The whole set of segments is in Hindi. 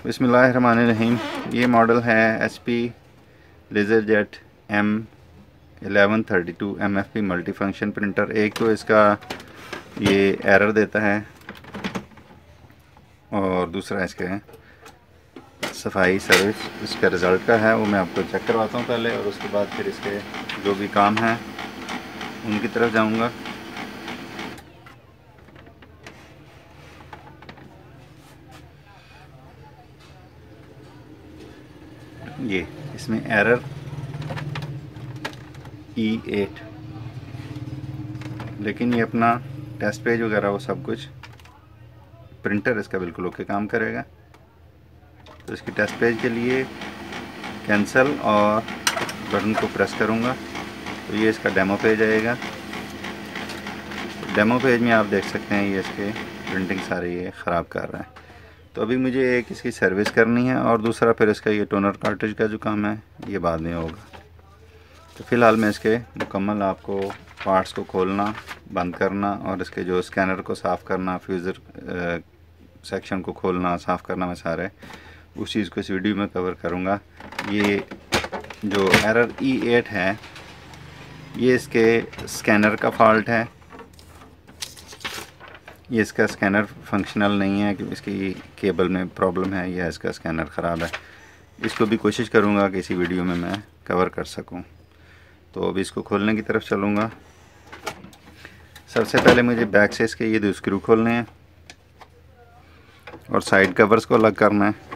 बिस्मिल्लाहिर्रहमानिर्रहीम। ये मॉडल है HP लेज़रजेट M1132 MFP multifunction printer. एक तो इसका ये एरर देता है और दूसरा इसके सफाई सर्विस इसका रिज़ल्ट का है, वो मैं आपको चेक करवाता हूँ पहले, और उसके बाद फिर इसके जो भी काम हैं उनकी तरफ जाऊँगा। ये इसमें एरर E8, लेकिन ये अपना टेस्ट पेज वगैरह वो सब कुछ प्रिंटर इसका बिल्कुल ओके काम करेगा। तो इसकी टेस्ट पेज के लिए कैंसिल और बटन को प्रेस करूँगा तो ये इसका डेमो पेज आएगा। डेमो पेज में आप देख सकते हैं ये इसके प्रिंटिंग सारी ये ख़राब कर रहा है। तो अभी मुझे एक इसकी सर्विस करनी है और दूसरा फिर इसका ये टोनर कार्ट्रिज का जो काम है ये बाद में होगा। तो फ़िलहाल मैं इसके मुकम्मल आपको पार्ट्स को खोलना, बंद करना और इसके जो स्कैनर को साफ़ करना, फ्यूज़र सेक्शन को खोलना, साफ़ करना, मैं सारे उस चीज़ को इस वीडियो में कवर करूँगा। ये जो एरर E8 है ये इसके स्कैनर का फॉल्ट है। ये इसका स्कैनर फंक्शनल नहीं है कि इसकी केबल में प्रॉब्लम है या इसका स्कैनर ख़राब है। इसको भी कोशिश करूँगा कि इसी वीडियो में मैं कवर कर सकूँ। तो अभी इसको खोलने की तरफ चलूँगा। सबसे पहले मुझे बैक से इसके ये 2 स्क्रू खोलने हैं और साइड कवर्स को अलग करना है।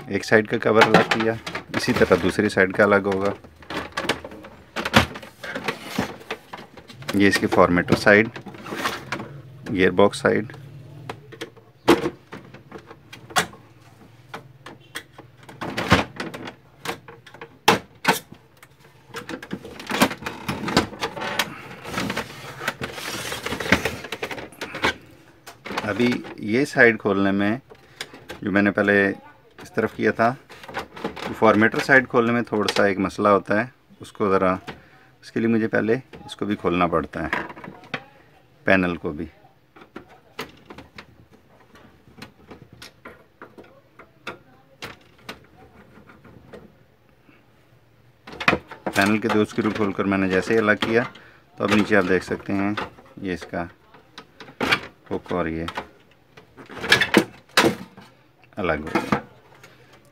एक साइड का कवर अलग किया, इसी तरह दूसरी साइड का अलग होगा। ये इसकी formatter side, gear box side, अभी ये साइड खोलने में जो मैंने पहले इस तरफ किया था, तो फॉर्मेटर साइड खोलने में थोड़ा सा एक मसला होता है, उसको ज़रा उसके लिए मुझे पहले इसको भी खोलना पड़ता है, पैनल को भी। पैनल के 2 स्क्रू खोलकर मैंने जैसे ही अलग किया तो अब नीचे आप देख सकते हैं ये इसका हुक और ये अलग हो गया।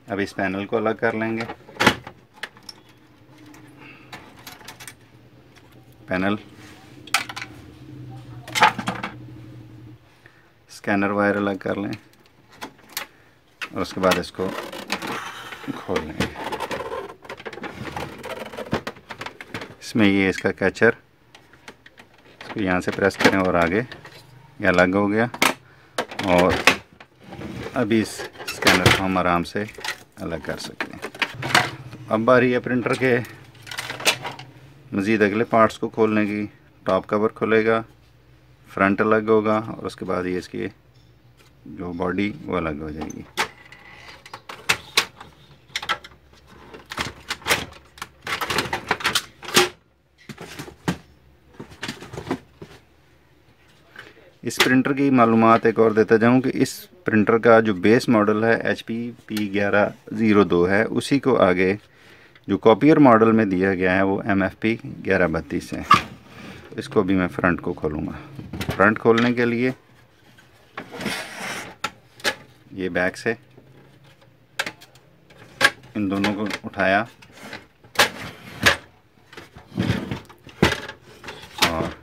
अब इस पैनल को अलग कर लेंगे। पैनल, स्कैनर वायर अलग कर लें और उसके बाद इसको खोल लेंगे। इसमें ये इसका कैचर, इसको यहाँ से प्रेस करें और आगे ये अलग हो गया। और अभी इस स्कैनर को हम आराम से अलग कर सकते हैं। अब बारी है प्रिंटर के मज़ीद अगले पार्ट्स को खोलने की। टॉप कवर खुलेगा, फ्रंट अलग होगा और उसके बाद ये इसकी जो बॉडी वो अलग हो जाएगी। इस प्रिंटर की मालूमात एक और देता जाऊं कि इस प्रिंटर का जो बेस मॉडल है HP P1102 है, उसी को आगे जो कॉपियर मॉडल में दिया गया है वो MFP 1132 है। इसको भी मैं फ्रंट को खोलूँगा। फ्रंट खोलने के लिए ये बैक से इन दोनों को उठाया और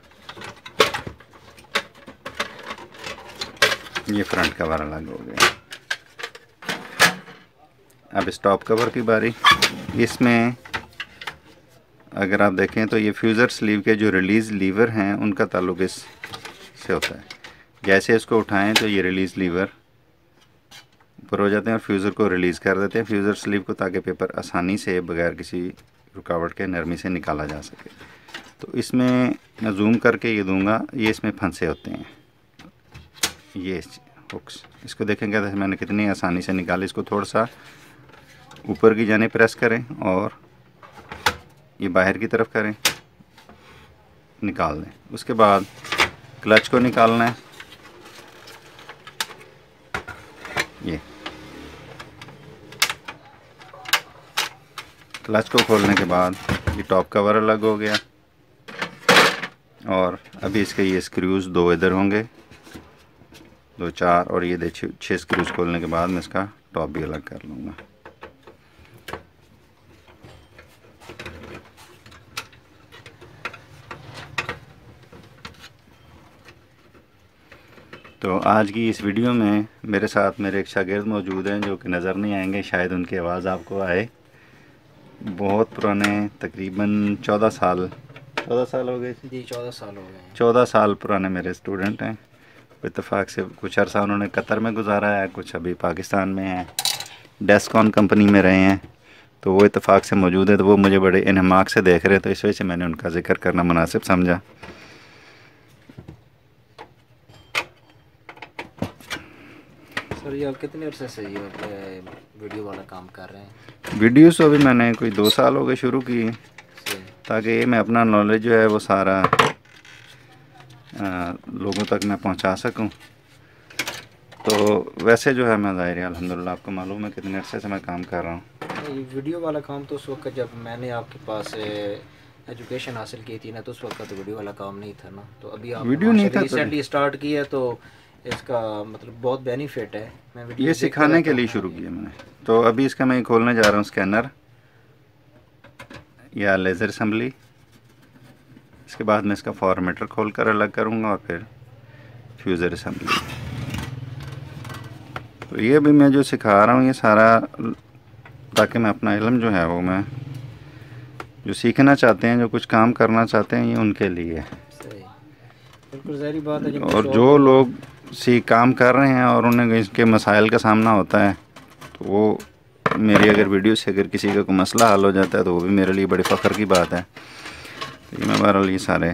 ये फ्रंट कवर अलग हो गया। अब इस टॉप कवर की बारी। इसमें अगर आप देखें तो ये फ्यूज़र स्लीव के जो रिलीज़ लीवर हैं उनका ताल्लुक इस से होता है। जैसे इसको उठाएं तो ये रिलीज़ लीवर ऊपर हो जाते हैं और फ्यूज़र को रिलीज़ कर देते हैं, फ्यूज़र स्लीव को, ताकि पेपर आसानी से बगैर किसी रुकावट के नरमी से निकाला जा सके। तो इसमें मैं जूम करके ये दूंगा, ये इसमें फंसे होते हैं ये हुक्स, इसको देखेंगे तो मैंने कितनी आसानी से निकाली। इसको थोड़ा सा ऊपर की जाने प्रेस करें और ये बाहर की तरफ करें, निकाल दें। उसके बाद क्लच को निकालना है, ये क्लच को खोलने के बाद ये टॉप कवर अलग हो गया और अभी इसके ये स्क्रूज़ 2 इधर होंगे, 2 4 और ये 6 स्क्रूज़ खोलने के बाद मैं इसका टॉप भी अलग कर लूँगा। तो आज की इस वीडियो में मेरे साथ मेरे एक शागिर्द मौजूद हैं जो कि नज़र नहीं आएंगे, शायद उनकी आवाज़ आपको आए। बहुत पुराने, तकरीबन 14 साल हो गए जी, 14 साल हो गए। 14 साल पुराने मेरे स्टूडेंट हैं। इत्तेफाक से कुछ अर्सा उन्होंने कतर में गुजारा है, कुछ अभी पाकिस्तान में हैं, डेस्कॉन कंपनी में रहे हैं। तो वो इत्तेफाक से मौजूद है, तो वो मुझे बड़े इन्हमाक से देख रहे हैं, तो इस वजह से मैंने उनका जिक्र करना मुनासिब समझा। सर ये आप कितने अरसे से ये वीडियो वाला काम कर रहे हैं? वीडियो तो अभी मैंने कोई 2 साल हो गए शुरू की, ताकि ये मैं अपना नॉलेज जो है वो सारा लोगों तक मैं पहुंचा सकूं। तो वैसे जो है मैं ज़ाहिर है अल्हम्दुलिल्लाह, आपको मालूम है कितने अरसे से मैं काम कर रहा हूँ। ये वीडियो वाला काम तो उस वक्त जब मैंने आपके पास एजुकेशन हासिल की थी ना, तो उस वक्त तो वीडियो वाला काम नहीं था ना। तो अभी आप वीडियो नहीं था, रिसेंटली स्टार्ट किया, तो इसका मतलब बहुत बेनिफिट है। मैं ये सिखाने के लिए शुरू किया मैंने। तो अभी इसका मैं खोलने जा रहा हूँ स्कैनर या लेज़र असेंबली। इसके बाद मैं इसका फॉर्मेटर खोल कर अलग करूँगा और फिर फ्यूज़र असेंबली। तो ये भी मैं जो सिखा रहा हूँ ये सारा ताकि मैं अपना इल्म जो है वो मैं जो सीखना चाहते हैं, जो कुछ काम करना चाहते हैं, ये उनके लिए है। बिल्कुल ज़ाहिर बात है। और जो लोग काम कर रहे हैं और उन्हें इसके मसाइल का सामना होता है, तो वो मेरी अगर वीडियो से अगर किसी का कोई मसला हल हो जाता है तो वो भी मेरे लिए बड़े फ़ख्र की बात है। तो मैं बहरहाल ये सारे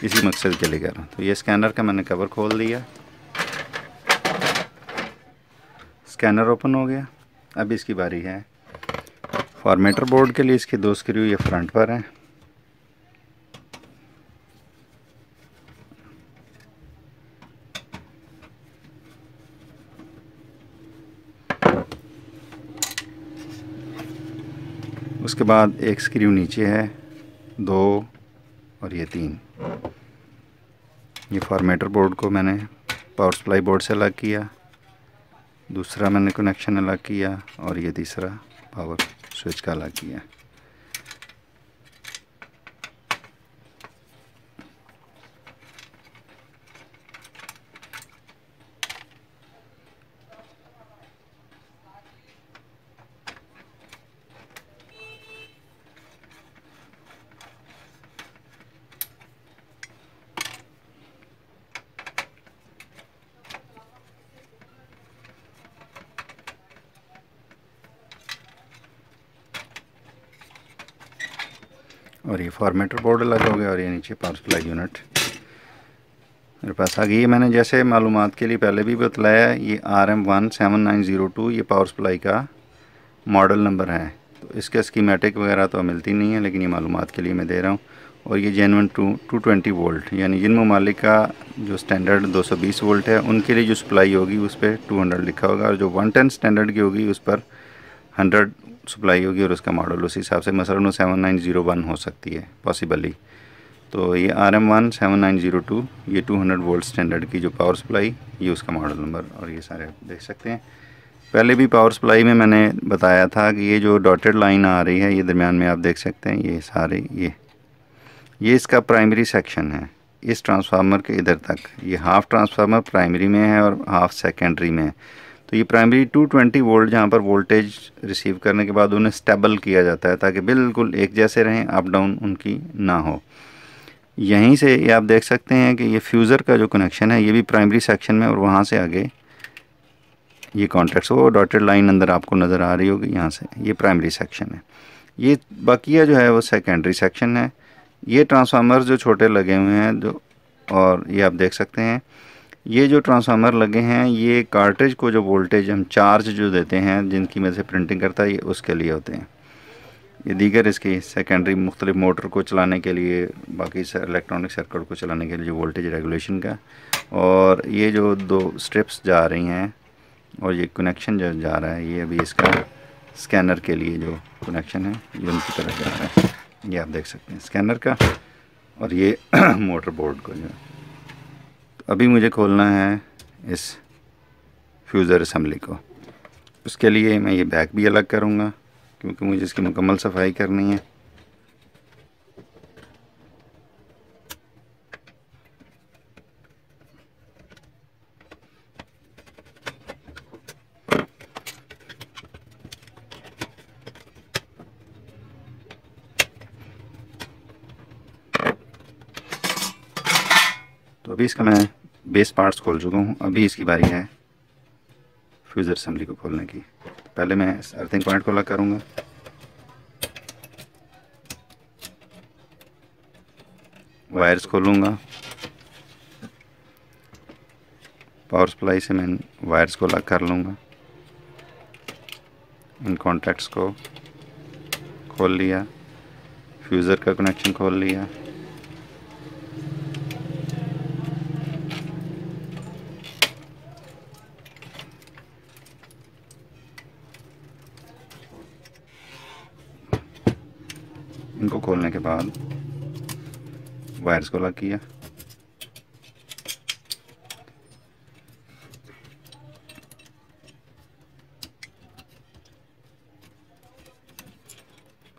इसी मकसद के लिए कर रहा हूँ। तो ये स्कैनर का मैंने कवर खोल दिया, स्कैनर ओपन हो गया। अब इसकी बारी है फॉर्मेटर बोर्ड के लिए। इसके 2 स्क्रू ये फ्रंट पर हैं, उसके बाद एक स्क्रू नीचे है, 2 और ये 3। ये फॉर्मेटर बोर्ड को मैंने पावर सप्लाई बोर्ड से अलग किया, दूसरा मैंने कनेक्शन अलग किया और ये तीसरा पावर स्विच का अलग किया। और ये फॉर्मेटर बोर्ड अलग हो गया और ये नीचे पावर सप्लाई यूनिट मेरे पास आ गई। ये मैंने जैसे मालूमात के लिए पहले भी बतलाया, ये RM17902 ये पावर सप्लाई का मॉडल नंबर है। तो इसके स्कीमेटिक वगैरह तो मिलती नहीं है, लेकिन ये मालूमात के लिए मैं दे रहा हूँ। और ये जेन्युइन 220 वोल्ट, यानी जिन ममालिक का जो स्टैंडर्ड 220 वोल्ट है उनके लिए जो सप्लाई होगी उस पर 200 लिखा होगा, और जो 110 स्टैंडर्ड की होगी उस पर 100 सप्लाई होगी और उसका मॉडल उस हिसाब से मसलन 7901 हो सकती है पॉसिबली। तो ये RM17902 ये 200 वोल्ट स्टैंडर्ड की जो पावर सप्लाई, ये उसका मॉडल नंबर। और ये सारे देख सकते हैं, पहले भी पावर सप्लाई में मैंने बताया था कि ये जो डॉटेड लाइन आ रही है ये दरमियान में आप देख सकते हैं, ये सारे ये इसका प्राइमरी सेक्शन है। इस ट्रांसफार्मर के इधर तक ये हाफ़ ट्रांसफार्मर प्राइमरी में है और हाफ़ सेकेंडरी में है। तो ये प्राइमरी 220 वोल्ट जहाँ पर वोल्टेज रिसीव करने के बाद उन्हें स्टेबल किया जाता है ताकि बिल्कुल एक जैसे रहें, अप डाउन उनकी ना हो। यहीं से ये आप देख सकते हैं कि ये फ्यूज़र का जो कनेक्शन है ये भी प्राइमरी सेक्शन में, और वहाँ से आगे ये कॉन्टैक्ट्स, वो डॉटेड लाइन अंदर आपको नज़र आ रही होगी, यहाँ से ये प्राइमरी सेक्शन है। ये बाकिया जो है वो सेकेंडरी सेक्शन है। ये ट्रांसफार्मर जो छोटे लगे हुए हैं जो, और ये आप देख सकते हैं ये जो ट्रांसफार्मर लगे हैं ये कार्ट्रिज को जो वोल्टेज हम चार्ज जो देते हैं जिनकी वजह से प्रिंटिंग करता है, ये उसके लिए होते हैं। ये दीगर इसकी सेकेंडरी मुख्तलिफ मोटर को चलाने के लिए, बाकी इलेक्ट्रॉनिक सर्किट को चलाने के लिए जो वोल्टेज रेगुलेशन का, और ये जो 2 स्ट्रिप्स जा रही हैं और ये कनेक्शन जो जा रहा है ये अभी इसका स्कैनर के लिए जो कनेक्शन है ये उनकी तरफ जा रहा है। ये आप देख सकते हैं स्कैनर का, और ये मोटर बोर्ड को जो। तो अभी मुझे खोलना है इस फ्यूज़र असेंबली को। उसके लिए मैं ये बैक भी अलग करूँगा क्योंकि मुझे इसकी मुकम्मल सफाई करनी है। तो अभी इसका मैं बेस पार्ट्स खोल चुका हूँ, अभी इसकी बारी है फ्यूज़र असेंबली को खोलने की। पहले मैं अर्थिंग पॉइंट को अलग करूँगा, वायर्स खोलूँगा, पावर सप्लाई से मैं वायर्स को अलग कर लूँगा, इन कॉन्टैक्ट्स को खोल लिया, फ्यूज़र का कनेक्शन खोल लिया। इनको खोलने के बाद वायर्स को अलग किया,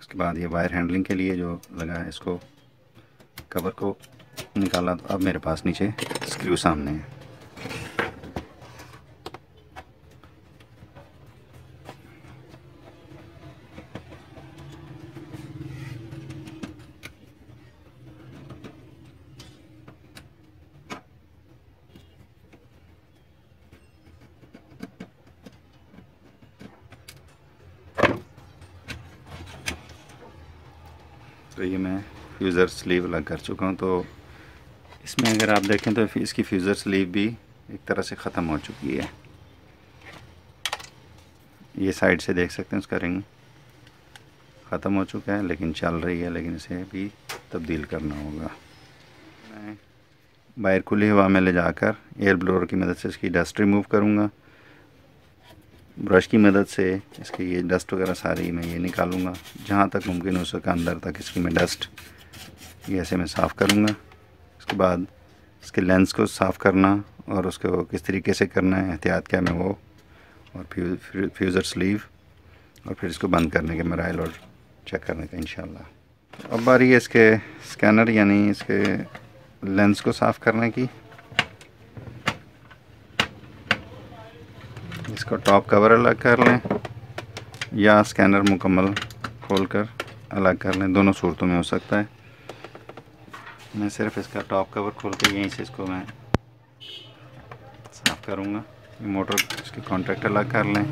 उसके बाद ये वायर हैंडलिंग के लिए जो लगा है इसको कवर को निकाला। तो अब मेरे पास नीचे स्क्रू सामने है। तो ये मैं फ्यूज़र स्लीव अलग कर चुका हूँ। तो इसमें अगर आप देखें तो इसकी फ्यूज़र स्लीव भी एक तरह से ख़त्म हो चुकी है। ये साइड से देख सकते हैं उसका रिंग ख़त्म हो चुका है, लेकिन चल रही है, लेकिन इसे भी तब्दील करना होगा। मैं वायर खुली हवा में ले जाकर एयर ब्लोअर की मदद से इसकी डस्ट रिमूव करूँगा। ब्रश की मदद से इसकी ये डस्ट वगैरह सारी मैं ये निकालूंगा, जहाँ तक मुमकिन हो सके अंदर तक इसकी मैं डस्ट ये ऐसे मैं साफ़ करूँगा। उसके बाद इसके लेंस को साफ़ करना और उसको किस तरीके से करना है, एहतियात क्या मैं वो, और फ्यूज़र स्लीव, और फिर इसको बंद करने के मराइल और चेक करने का इंशाल्लाह। अब बारी है इसके स्कैनर यानी इसके लेंस को साफ़ करने की। इसका टॉप कवर अलग कर लें या स्कैनर मुकम्मल खोलकर अलग कर लें, दोनों सूरतों में हो सकता है। मैं सिर्फ इसका टॉप कवर खोल के यहीं से इसको मैं साफ़ करूँगा। मोटर इसके कॉन्टैक्ट अलग कर लें।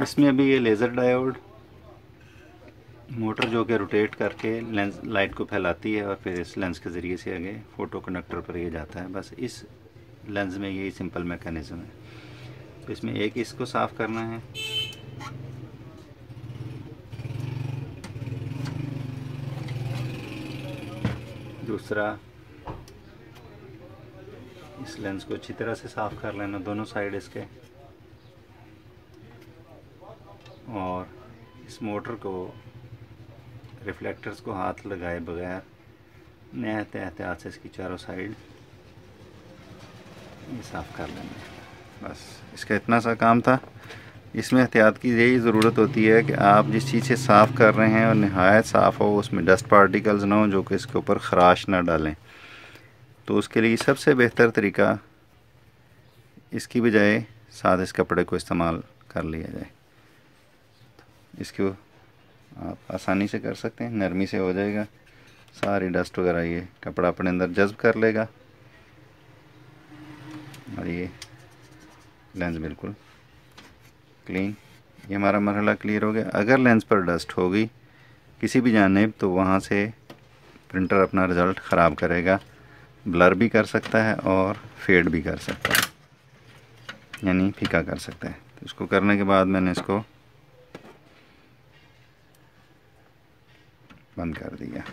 इसमें भी ये लेज़र डायोड मोटर जो कि रोटेट करके लेंस लाइट को फैलाती है और फिर इस लेंस के ज़रिए से आगे फ़ोटो कंडक्टर पर ये जाता है। बस इस लेंस में यही सिंपल मैकेनिज़्म है। तो इसमें एक इसको साफ़ करना है, दूसरा इस लेंस को अच्छी तरह से साफ़ कर लेना दोनों साइड इसके, और इस मोटर को रिफ्लेक्टर्स को हाथ लगाए बगैर एहतियात से इसकी चारों साइड ये साफ़ कर लेंगे। बस इसका इतना सा काम था। इसमें एहतियात की यही ज़रूरत होती है कि आप जिस चीज़ से साफ़ कर रहे हैं और नहायत साफ़ हो, उसमें डस्ट पार्टिकल्स ना हो जो कि इसके ऊपर ख़राश ना डालें। तो उसके लिए सबसे बेहतर तरीका इसकी बजाय साथ इस कपड़े को इस्तेमाल कर लिया जाए। इसको आप आसानी से कर सकते हैं, नरमी से हो जाएगा। सारी डस्ट वगैरह ये कपड़ा अपने अंदर जज्ब कर लेगा और ये लेंस बिल्कुल क्लीन। ये हमारा मरहला क्लियर हो गया। अगर लेंस पर डस्ट होगी किसी भी जानिब तो वहाँ से प्रिंटर अपना रिज़ल्ट ख़राब करेगा, ब्लर भी कर सकता है और फेड भी कर सकता है, यानी फीका कर सकता है। तो इसको करने के बाद मैंने इसको बंद कर दिया।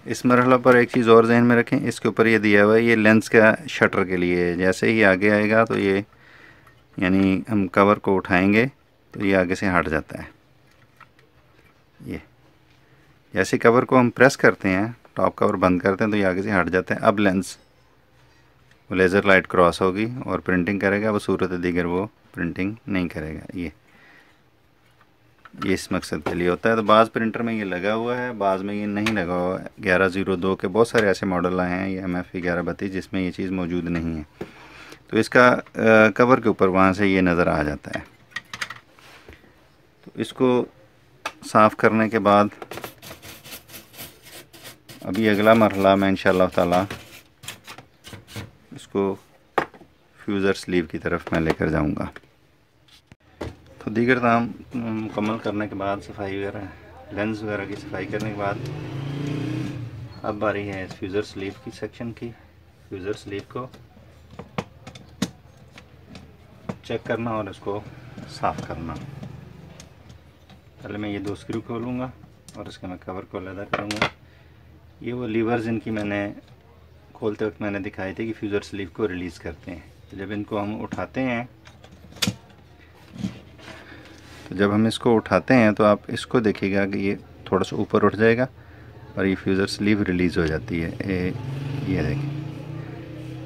इस मरहला पर एक चीज़ और जहन में रखें, इसके ऊपर ये दिया हुआ है ये लेंस का शटर के लिए है। जैसे ही आगे आएगा तो ये यानी हम कवर को उठाएंगे तो ये आगे से हट जाता है। ये जैसे कवर को हम प्रेस करते हैं, टॉप कवर बंद करते हैं तो ये आगे से हट जाता है। अब लेंस वो लेज़र लाइट क्रॉस होगी और प्रिंटिंग करेगा, वो सूरत दीगर वो प्रिंटिंग नहीं करेगा। ये इस मकसद के लिए होता है। तो बाज़ प्रिंटर में ये लगा हुआ है, बाज़ में ये नहीं लगा हुआ है। 1102 के बहुत सारे ऐसे मॉडल आए हैं, ये MFE 1132 जिसमें ये चीज़ मौजूद नहीं है। तो इसका कवर के ऊपर वहाँ से ये नज़र आ जाता है। तो इसको साफ़ करने के बाद अभी अगला मरहला मैं इंशाअल्लाह ताला इसको फ्यूज़र स्लीव की तरफ मैं लेकर जाऊँगा। तो दीगर काम मुकम्मल करने के बाद, सफाई वगैरह लेंस वगैरह की सफाई करने के बाद अब बारी है इस फ्यूज़र स्लीव की सेक्शन की। फ्यूज़र स्लीव को चेक करना और इसको साफ़ करना। पहले मैं ये 2 स्क्रू खोलूँगा और इसके मैं कवर को अलग करूँगा। ये वो लीवर्स इनकी मैंने खोलते वक्त मैंने दिखाई थी कि फ्यूज़र स्लीव को रिलीज़ करते हैं। तो जब इनको हम उठाते हैं तो आप इसको देखिएगा कि ये थोड़ा सा ऊपर उठ जाएगा और ये फ्यूज़र स्लीव रिलीज़ हो जाती है। ये देखिए,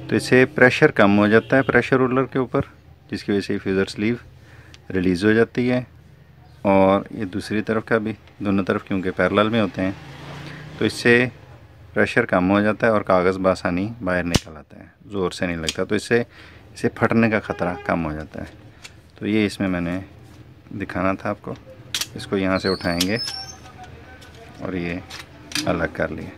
तो इससे प्रेशर कम हो जाता है प्रेशर रोलर के ऊपर, जिसकी वजह से फ्यूज़र स्लीव रिलीज़ हो जाती है। और ये दूसरी तरफ का भी, दोनों तरफ क्योंकि पैरेलल में होते हैं तो इससे प्रेशर कम हो जाता है और कागज़ बआसानी बाहर निकल आता है, ज़ोर से नहीं लगता। तो इससे इसे फटने का ख़तरा कम हो जाता है। तो ये इसमें मैंने दिखाना था आपको। इसको यहाँ से उठाएंगे और ये अलग कर लिए।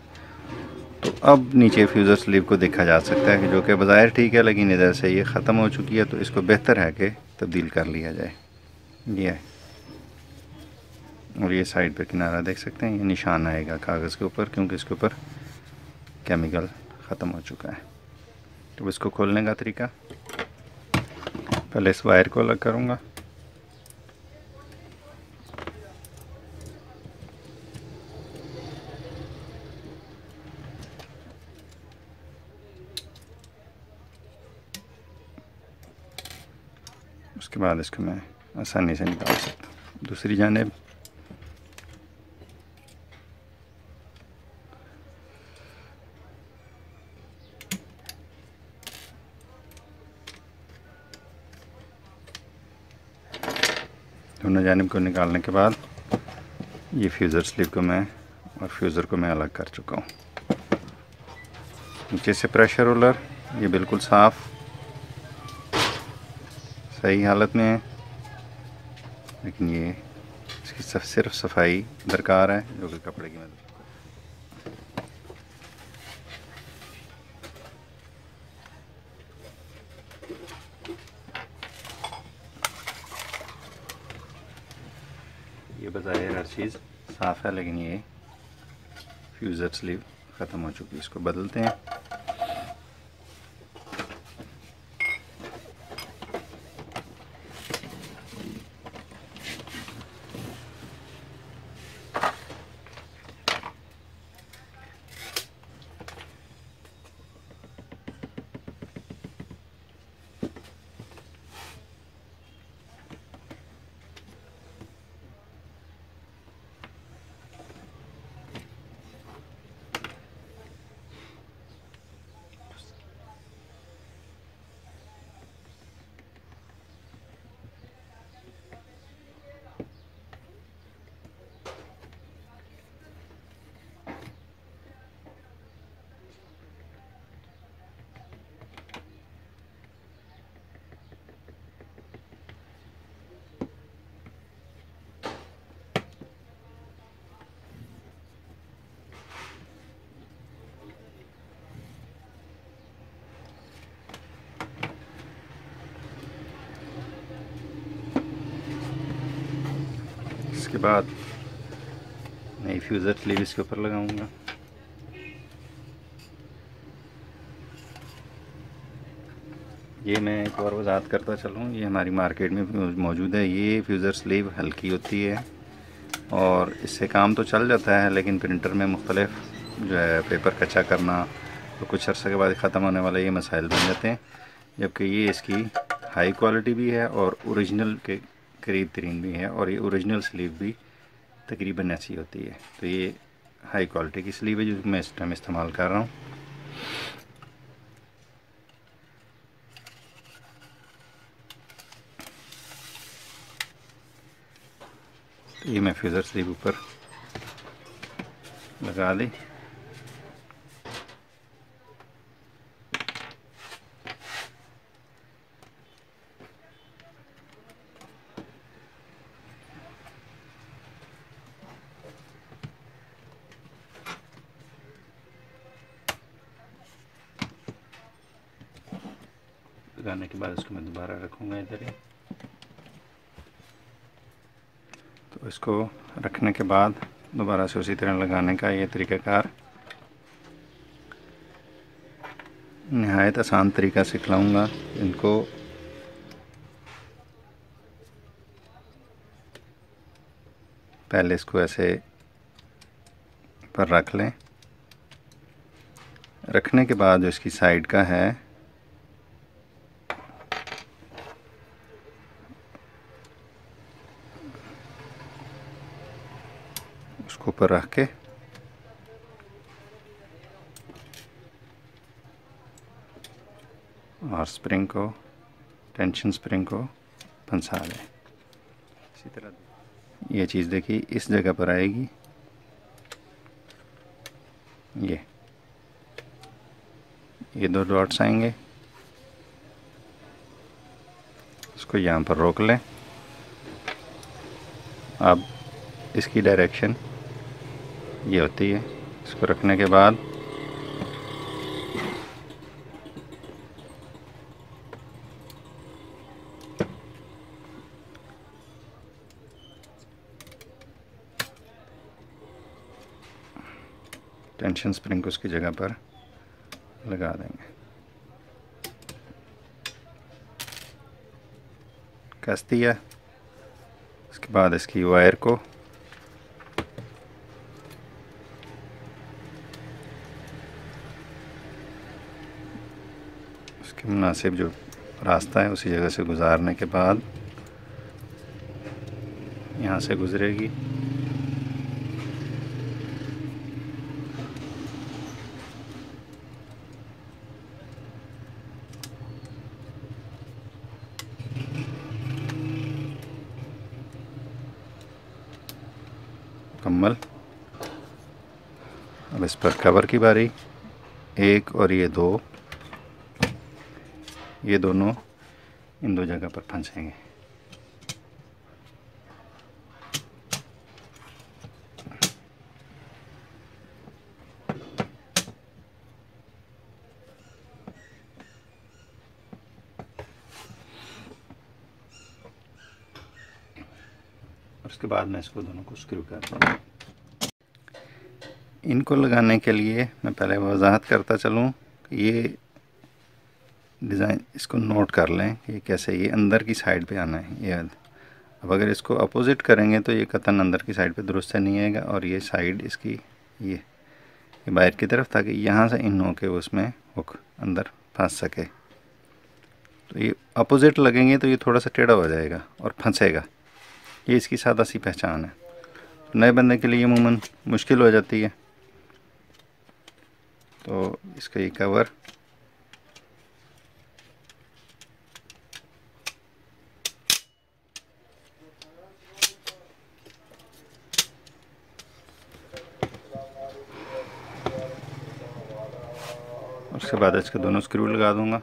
तो अब नीचे फ्यूज़र स्लीव को देखा जा सकता है कि जो कि बज़ाहिर ठीक है, लेकिन इधर से ये ख़त्म हो चुकी है। तो इसको बेहतर है कि तब्दील कर लिया जाए। ये है, और ये साइड पे किनारा देख सकते हैं, ये निशान आएगा कागज़ के ऊपर क्योंकि इसके ऊपर केमिकल ख़त्म हो चुका है। तो इसको खोलने का तरीका, पहले इस वायर को अलग करूँगा। उसके बाद इसको मैं आसानी से निकाल सकता हूँ। दूसरी जानिब दोनों जानिब को निकालने के बाद ये फ्यूज़र स्लीव को मैं और फ्यूज़र को मैं अलग कर चुका हूँ। नीचे से प्रेशर रोलर ये बिल्कुल साफ़ सही हालत में है, लेकिन ये इसकी सिर्फ सफाई दरकार है जो कि कपड़े की मदद। ये बज़ाहिर हर चीज़ साफ़ है, लेकिन ये फ्यूज़र स्लीव ख़त्म हो चुकी है। इसको बदलते हैं। इसके बाद नई फ्यूज़र स्लीव इसके ऊपर लगाऊंगा। ये मैं एक और वजाहत करता चलूँ, ये हमारी मार्केट में मौजूद है। ये फ्यूज़र स्लीव हल्की होती है और इससे काम तो चल जाता है, लेकिन प्रिंटर में मुख्तलिफ जो है पेपर कच्चा करना तो कुछ अर्से के बाद ख़त्म होने वाले ये मसाइल बन जाते हैं। जबकि ये इसकी हाई क्वालिटी भी है और ओरिजिनल के करीब तरीन भी है, और ये ओरिजिनल स्लीव भी तकरीबन ऐसी होती है। तो ये हाई क्वालिटी की स्लीव है जो मैं इस टाइम इस्तेमाल कर रहा हूँ। तो ये मैं फ्यूज़र स्लीव ऊपर लगा दी। लगाने के बाद इसको मैं दोबारा रखूँगा इधर ही। तो इसको रखने के बाद दोबारा से उसी तरह लगाने का ये तरीक़ाकार नहायत आसान तरीक़ा सिखलाऊँगा इनको। पहले इसको ऐसे पर रख लें, रखने के बाद जो इसकी साइड का है उसको ऊपर रख के और स्प्रिंग को, टेंशन स्प्रिंग को फंसा दें। इसी तरह ये चीज़ देखिए इस जगह पर आएगी, ये दो डॉट्स आएंगे, इसको यहाँ पर रोक लें। अब इसकी डायरेक्शन ये होती है। इसको रखने के बाद टेंशन स्प्रिंग को उसकी जगह पर लगा देंगे। कस दिया। उसके बाद इसकी वायर को उसके मुनासिब जो रास्ता है उसी जगह से गुजारने के बाद यहाँ से गुजरेगी। मुकम्मल। अब इस पर कवर की बारी, एक और ये दो, ये दोनों इन दो जगह पर फंसेंगे। उसके बाद मैं इसको दोनों को स्क्रू कर दूँगा। इनको लगाने के लिए मैं पहले वजाहत करता चलूँ कि ये डिज़ाइन इसको नोट कर लें कि कैसे ये अंदर की साइड पे आना है। ये अब अगर इसको अपोजिट करेंगे तो ये कतन अंदर की साइड पे दुरुस्त से नहीं आएगा, और ये साइड इसकी ये बाहर की तरफ, ताकि यहाँ से इन हो के उसमें हुक अंदर फंस सके। तो ये अपोजिट लगेंगे तो ये थोड़ा सा टेढ़ा हो जाएगा और फंसेगा। ये इसकी सादा सी पहचान है। नए बंदे के लिए अमूमन मुश्किल हो जाती है। तो इसका ये कवर उसके बाद इसके दोनों स्क्रू लगा दूंगा।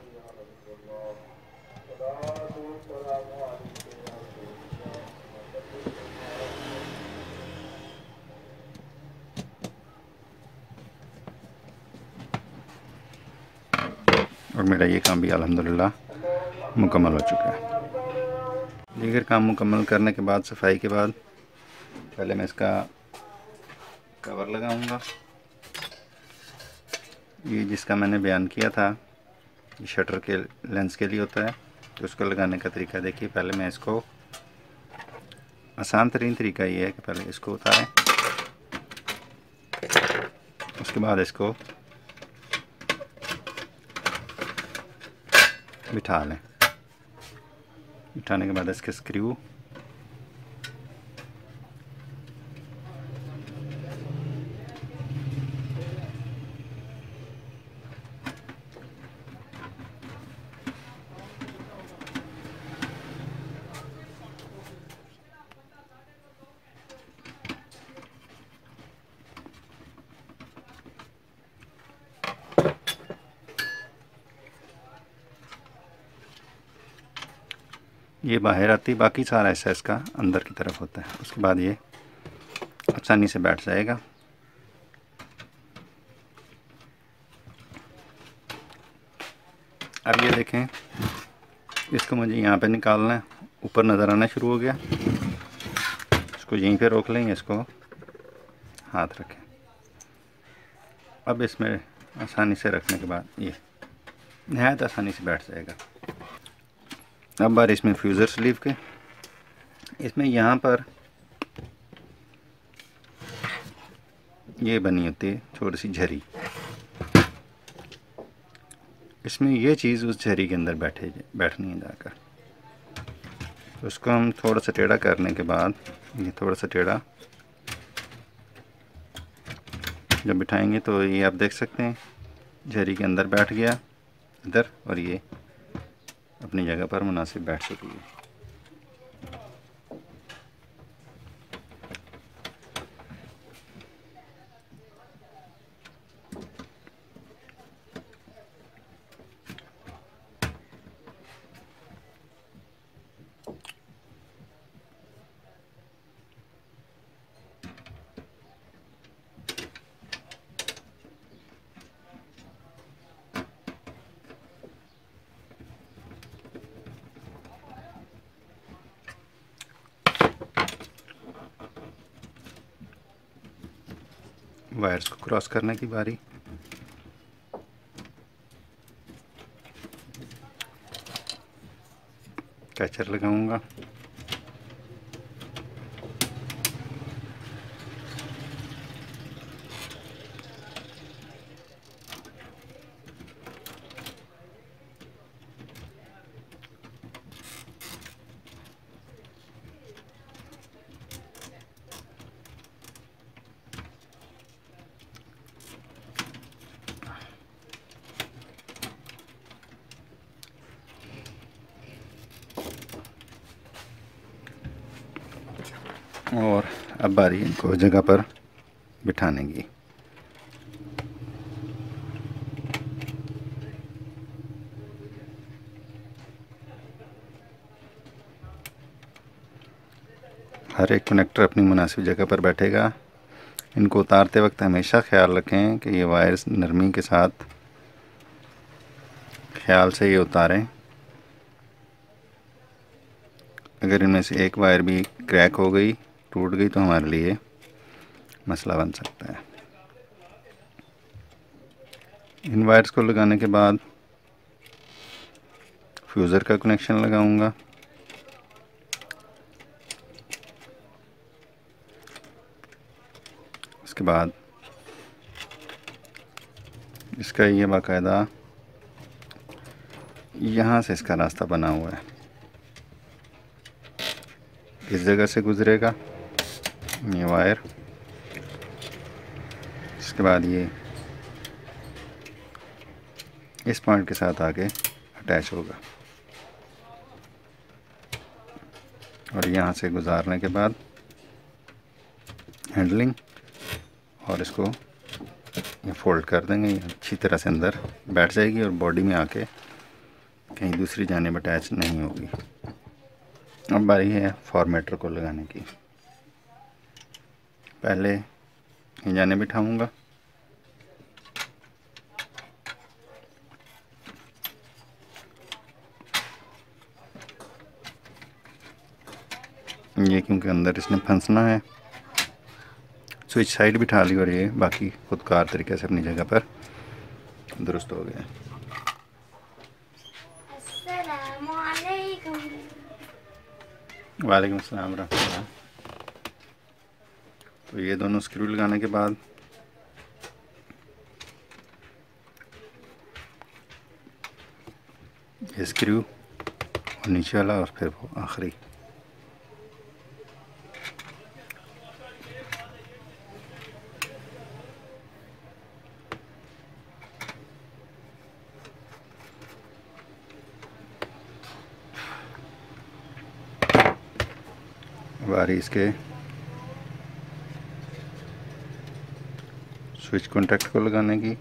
और मेरा ये काम भी अल्हम्दुलिल्लाह मुकम्मल हो चुका है। दीगर काम मुकम्मल करने के बाद, सफाई के बाद पहले मैं इसका कवर लगाऊंगा। ये जिसका मैंने बयान किया था, ये शटर के लेंस के लिए होता है, तो उसको लगाने का तरीका देखिए। पहले मैं इसको, आसान तरीन तरीका ये है कि पहले इसको उतारें, उसके बाद इसको बिठा लें। बिठाने के बाद इसके स्क्रू ये बाहर आती, बाकी सारा ऐसा इसका अंदर की तरफ होता है। उसके बाद ये आसानी से बैठ जाएगा। अब ये देखें, इसको मुझे यहाँ पे निकालना है। ऊपर नज़र आना शुरू हो गया, इसको यहीं पे रोक लेंगे, इसको हाथ रखें। अब इसमें आसानी से रखने के बाद ये नहायत आसानी से बैठ जाएगा। अब बार इसमें फ्यूज़र स्लीव के, इसमें यहाँ पर ये बनी होती है छोटी सी झरी। इसमें ये चीज़ उस झरी के अंदर बैठनी है जाकर। तो उसको हम थोड़ा सा टेढ़ा करने के बाद, ये थोड़ा सा टेढ़ा जब बिठाएंगे तो ये आप देख सकते हैं झरी के अंदर बैठ गया इधर, और ये अपनी जगह पर मुनासिब बैठ चुकी है। वायर्स को क्रॉस करने की बारी। कैचर लगाऊंगा। और अब बारी इनको जगह पर बिठाने की। हर एक कनेक्टर अपनी मुनासिब जगह पर बैठेगा। इनको उतारते वक्त हमेशा ख्याल रखें कि ये वायर्स नरमी के साथ ख्याल से ये उतारें। अगर इनमें से एक वायर भी क्रैक हो गई, टूट गई, तो हमारे लिए मसला बन सकता है। इन वायर्स को लगाने के बाद फ्यूज़र का कनेक्शन लगाऊंगा। उसके बाद इसका ये बाकायदा यहाँ से इसका रास्ता बना हुआ है, इस जगह से गुजरेगा ये वायर। इसके बाद ये इस पॉइंट के साथ आगे अटैच होगा, और यहाँ से गुजारने के बाद हैंडलिंग, और इसको ये फोल्ड कर देंगे। ये अच्छी तरह से अंदर बैठ जाएगी और बॉडी में आके कहीं दूसरी जानिब अटैच नहीं होगी। अब बारी है फॉर्मेटर को लगाने की। पहले ये जाने बिठाऊंगा, ये क्योंकि अंदर इसने फंसना है, स्विच साइड बिठा ली और ये बाकी खुदकार तरीके से अपनी जगह पर दुरुस्त हो गया। वालेकुम अस्सलाम रहमतुल्लाह। तो ये दोनों स्क्रू लगाने के बाद ये स्क्रू और नीचे वाला और फिर वो आखिरी। बारी इसके स्विच कॉन्टैक्ट को लगाने की।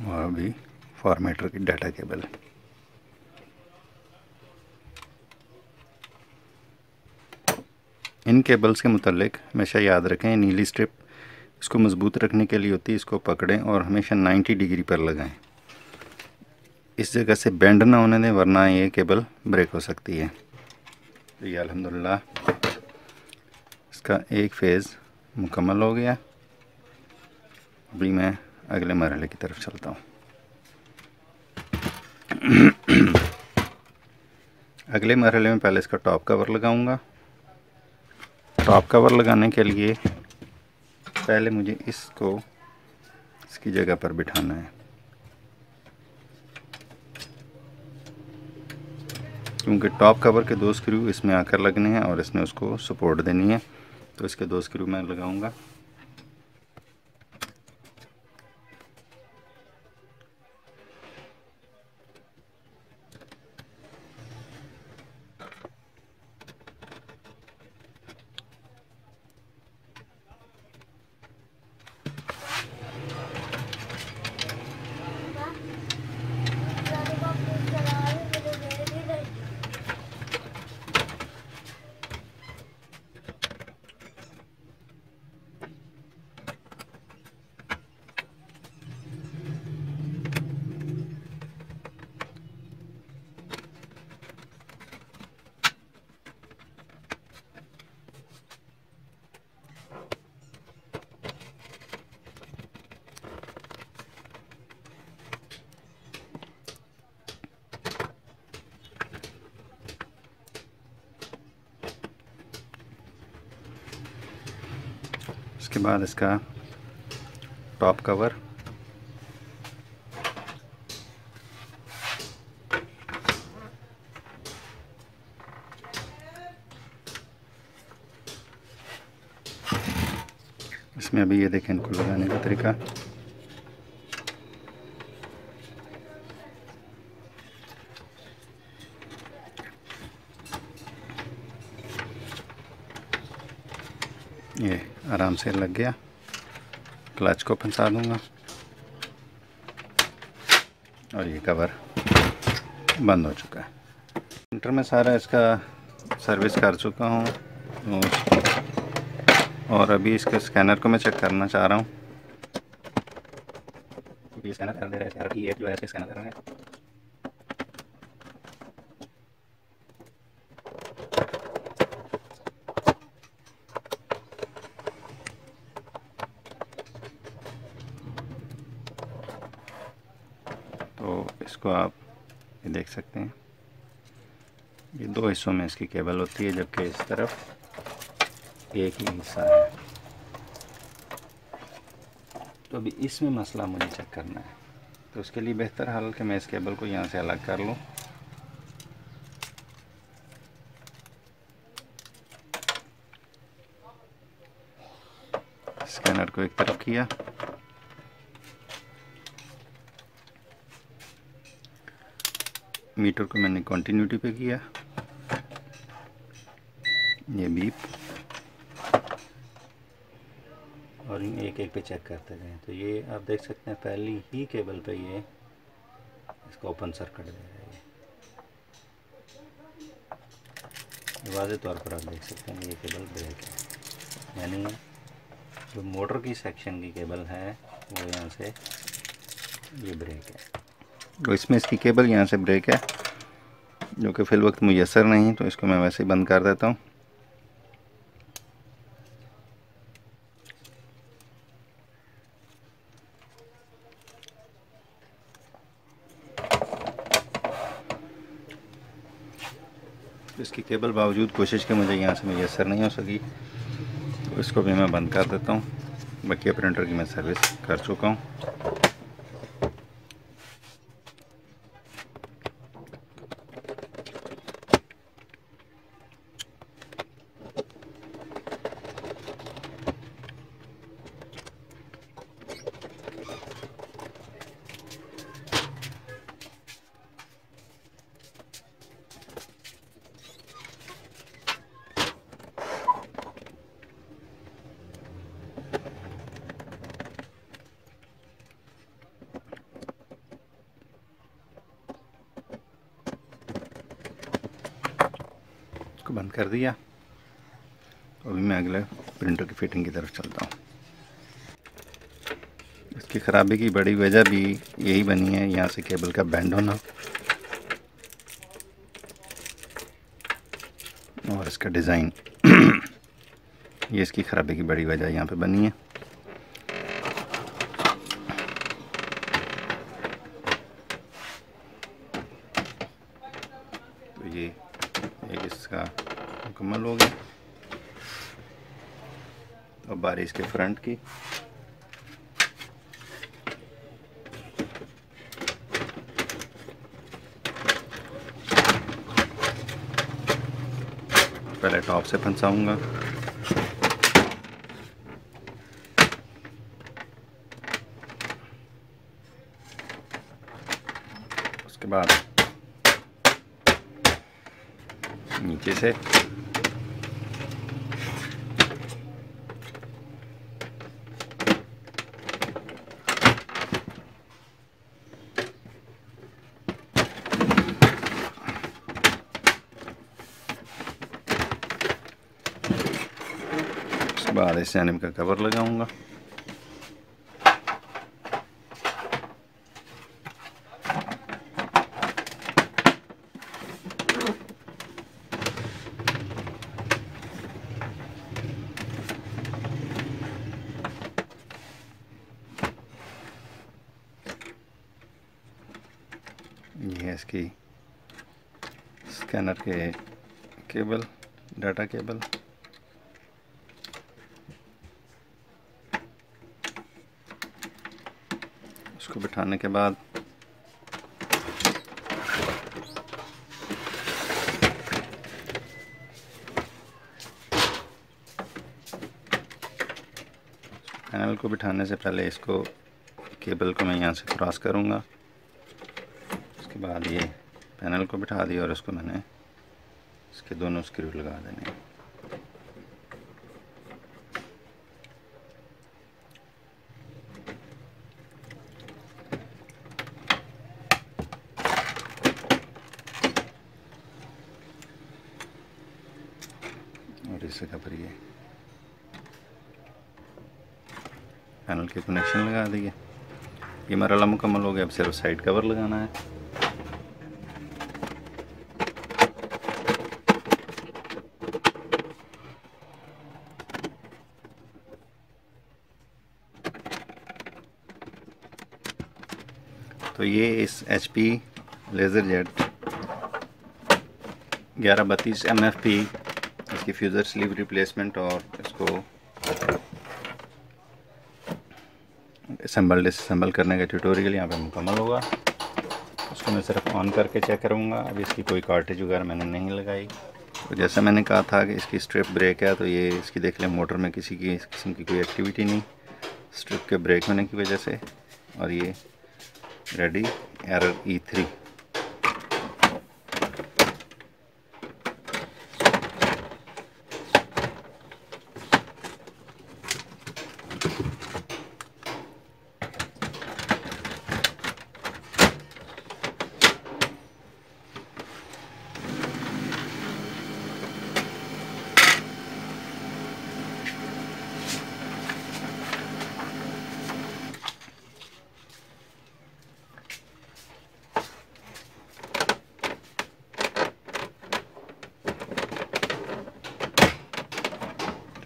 और अभी फॉर्मेटर की डाटा केबल। इन केबल्स के मुतालिक हमेशा याद रखें, नीली स्ट्रिप इसको मज़बूत रखने के लिए होती है। इसको पकड़ें और हमेशा 90 डिग्री पर लगाएं। इस जगह से बेंड ना होने दें, वरना ये केबल ब्रेक हो सकती है। तो ये अल्हम्दुलिल्लाह इसका एक फ़ेज़ मुकम्मल हो गया। अभी मैं अगले मरहले की तरफ चलता हूँ। अगले मरहले में पहले इसका टॉप कवर लगाऊंगा। टॉप कवर लगाने के लिए पहले मुझे इसको इसकी जगह पर बिठाना है, क्योंकि टॉप कवर के 2 स्क्रू इसमें आकर लगने हैं और इसने उसको सपोर्ट देनी है। तो इसके 2 स्क्रू मैं लगाऊंगा। इसके बाद इसका टॉप कवर इसमें अभी ये देखें इनको लगाने का तरीका। ये आराम से लग गया। क्लच को फंसा दूंगा और ये कवर बंद हो चुका है। प्रिंटर में सारा इसका सर्विस कर चुका हूँ और अभी इसके स्कैनर को मैं चेक करना चाह रहा हूँ। ये स्कैनर कर दे रहा है, ये जो है स्कैनर कर रहा है। तो इसको आप ये देख सकते हैं, ये 2 हिस्सों में इसकी केबल होती है, जबकि इस तरफ एक ही हिस्सा है। तो अभी इसमें मसला मुझे चेक करना है। तो उसके लिए बेहतर हाल कि मैं इस केबल को यहाँ से अलग कर लूँ। स्कैनर को एक तरफ किया, मीटर को मैंने कंटिन्यूटी पे किया, ये बीप, और इन एक एक पे चेक करते गए। तो ये आप देख सकते हैं पहली ही केबल पे ये इसका ओपन सर्किट दे रहा है। ये वाज़े तौर पर आप देख सकते हैं ये केबल ब्रेक है, यानी जो मोटर की सेक्शन की केबल है वो यहाँ से, ये ब्रेक है, तो इसमें इसकी केबल यहाँ से ब्रेक है, जो कि फ़िल वक्त मुयसर नहीं, तो इसको मैं वैसे ही बंद कर देता हूँ। इसकी केबल बावजूद कोशिश के मुझे यहाँ से मुयसर नहीं हो सकी, तो इसको भी मैं बंद कर देता हूँ। बाकी प्रिंटर की मैं सर्विस कर चुका हूँ। इसको बंद कर दिया। तो अभी मैं अगले प्रिंटर की फिटिंग की तरफ चलता हूँ। इसकी ख़राबी की बड़ी वजह भी यही बनी है, यहाँ से केबल का बेंड होना और इसका डिज़ाइन ये इसकी ख़राबी की बड़ी वजह यहाँ पे बनी है। तो ये एक इसका मुकम्मल हो गया। अब बारी इसके फ्रंट की। पहले टॉप से फंसाऊंगा, उसके बाद नीचे से, बाद इस एनिम का कवर लगाऊंगा। ये है इसकी स्कैनर के केबल, डाटा केबल। उसको बिठाने के बाद पैनल को बिठाने से पहले इसको केबल को मैं यहाँ से क्रॉस करूँगा। उसके बाद ये पैनल को बिठा दिया और इसको मैंने इसके दोनों स्क्रू लगा देने हैं। और इससे कवर ये पैनल के कनेक्शन लगा दिए। ये मरहला मुकम्मल हो गया। अब सिर्फ साइड कवर लगाना है। तो ये इस HP LaserJet 1132 MFP इसकी फ्यूज़र स्लीव रिप्लेसमेंट और इसको असम्बल डिसम्बल करने का ट्यूटोरियल यहाँ पे मुकम्मल होगा। उसको मैं सिर्फ ऑन करके चेक करूँगा। अभी इसकी कोई कार्टेज वगैरह मैंने नहीं लगाई। तो जैसा मैंने कहा था कि इसकी स्ट्रिप ब्रेक है, तो ये इसकी देख लें मोटर में किसी की किस्म की कोई एक्टिविटी नहीं स्ट्रिप के ब्रेक होने की वजह से। और ये रेडी एरर E3।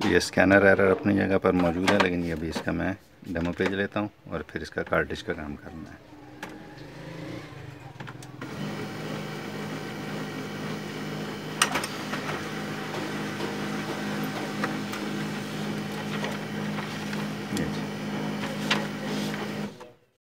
ये स्कैनर एरर अपनी जगह पर मौजूद है, लेकिन ये अभी इसका मैं डेमो पेज लेता हूँ और फिर इसका कार्ट्रिज का काम करना है।